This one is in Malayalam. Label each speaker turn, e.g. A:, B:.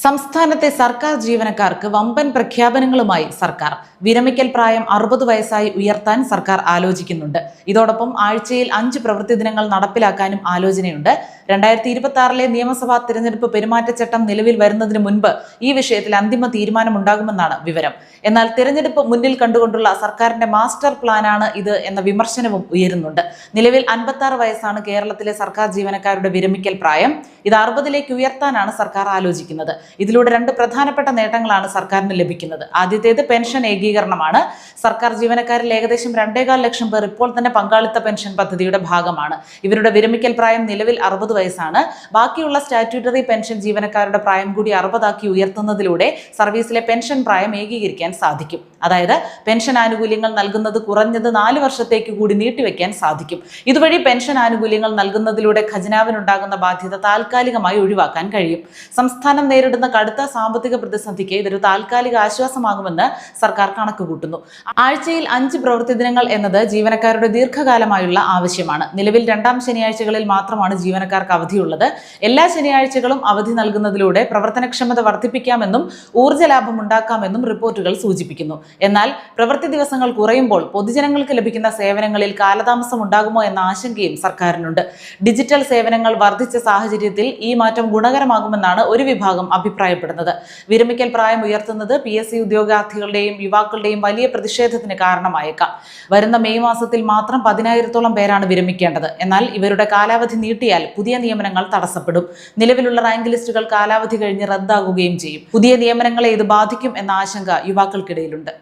A: സംസ്ഥാനത്തെ സർക്കാർ ജീവനക്കാർക്ക് വമ്പൻ പ്രഖ്യാപനങ്ങളുമായി സർക്കാർ. വിരമിക്കൽ പ്രായം 60 വയസ്സായി ഉയർത്താൻ സർക്കാർ ആലോചിക്കുന്നുണ്ട്. ഇതോടൊപ്പം ആഴ്ചയിൽ 5 പ്രവൃത്തി ദിനങ്ങൾ നടപ്പിലാക്കാനും ആലോചനയുണ്ട്. 2026 നിയമസഭാ തിരഞ്ഞെടുപ്പ് പെരുമാറ്റച്ചട്ടം നിലവിൽ വരുന്നതിന് മുൻപ് ഈ വിഷയത്തിൽ അന്തിമ തീരുമാനമുണ്ടാകുമെന്നാണ് വിവരം. എന്നാൽ തിരഞ്ഞെടുപ്പ് മുന്നിൽ കണ്ടുകൊണ്ടുള്ള സർക്കാരിന്റെ മാസ്റ്റർ പ്ലാനാണ് ഇത് എന്ന വിമർശനവും ഉയരുന്നുണ്ട്. നിലവിൽ 56 വയസ്സാണ് കേരളത്തിലെ സർക്കാർ ജീവനക്കാരുടെ വിരമിക്കൽ പ്രായം. ഇത് 60ലേക്ക് ഉയർത്താനാണ് സർക്കാർ ആലോചിക്കുന്നത്. ഇതിലൂടെ 2 പ്രധാനപ്പെട്ട നേട്ടങ്ങളാണ് സർക്കാരിന് ലഭിക്കുന്നത്. ആദ്യത്തേത് പെൻഷൻ ഏകീകരണമാണ്. സർക്കാർ ജീവനക്കാരിൽ ഏകദേശം 2.25 ലക്ഷം പേർ ഇപ്പോൾ തന്നെ പങ്കാളിത്ത പെൻഷൻ പദ്ധതിയുടെ ഭാഗമാണ്. ഇവരുടെ വിരമിക്കൽ പ്രായം നിലവിൽ 60 വയസ്സാണ്. ബാക്കിയുള്ള സ്റ്റാറ്റ്യൂട്ടറി പെൻഷൻ ജീവനക്കാരുടെ പ്രായം കൂടി 60 ആക്കി ഉയർത്തുന്നതിലൂടെ സർവീസിലെ പെൻഷൻ പ്രായം ഏകീകരിക്കാൻ സാധിക്കും. അതായത് പെൻഷൻ ആനുകൂല്യങ്ങൾ നൽകുന്നത് കുറഞ്ഞത് 4 വർഷത്തേക്ക് കൂടി നീട്ടിവെക്കാൻ സാധിക്കും. ഇതുവഴി പെൻഷൻ ആനുകൂല്യങ്ങൾ നൽകുന്നതിലൂടെ ഖജനാവിനുണ്ടാകുന്ന ബാധ്യത താൽക്കാലികമായി ഒഴിവാക്കാൻ കഴിയും. സംസ്ഥാനം നേരിടുന്ന കടുത്ത സാമ്പത്തിക പ്രതിസന്ധിക്ക് ഇതൊരു താൽക്കാലിക ആശ്വാസമാകുമെന്ന് സർക്കാർ കണക്കുകൂട്ടുന്നു. ആഴ്ചയിൽ 5 പ്രവൃത്തി ദിനങ്ങൾ എന്നത് ജീവനക്കാരുടെ ദീർഘകാലമായുള്ള ആവശ്യമാണ്. നിലവിൽ 2ാം ശനിയാഴ്ചകളിൽ മാത്രമാണ് ജീവനക്കാർക്ക് അവധിയുള്ളത്. എല്ലാ ശനിയാഴ്ചകളും അവധി നൽകുന്നതിലൂടെ പ്രവർത്തനക്ഷമത വർദ്ധിപ്പിക്കാമെന്നും ഊർജ്ജ ലാഭം ഉണ്ടാക്കാമെന്നും റിപ്പോർട്ടുകൾ സൂചിപ്പിക്കുന്നു. എന്നാൽ പ്രവൃത്തി ദിവസങ്ങൾ കുറയുമ്പോൾ പൊതുജനങ്ങൾക്ക് ലഭിക്കുന്ന സേവനങ്ങളിൽ കാലതാമസം ഉണ്ടാകുമോ എന്ന ആശങ്കയും സർക്കാരിനുണ്ട്. ഡിജിറ്റൽ സേവനങ്ങൾ വർദ്ധിച്ച സാഹചര്യത്തിൽ ഈ മാറ്റം ഗുണകരമാകുമെന്നാണ് ഒരു വിഭാഗം അഭിപ്രായപ്പെടുന്നത്. വിരമിക്കൽ പ്രായം ഉയർത്തുന്നത് PSC ഉദ്യോഗാർത്ഥികളുടെയും യുവാക്കളുടെയും വലിയ പ്രതിഷേധത്തിന് കാരണമായേക്കാം. വരുന്ന മെയ് മാസത്തിൽ മാത്രം 10,000-ഓളം പേരാണ് വിരമിക്കേണ്ടത്. എന്നാൽ ഇവരുടെ കാലാവധി നീട്ടിയാൽ പുതിയ നിയമനങ്ങൾ തടസ്സപ്പെടും. നിലവിലുള്ള റാങ്ക് ലിസ്റ്റുകൾ കാലാവധി കഴിഞ്ഞ് റദ്ദാകുകയും ചെയ്യും. പുതിയ നിയമനങ്ങളെ ഇത് ബാധിക്കും എന്ന ആശങ്ക യുവാക്കൾക്കിടയിലുണ്ട്.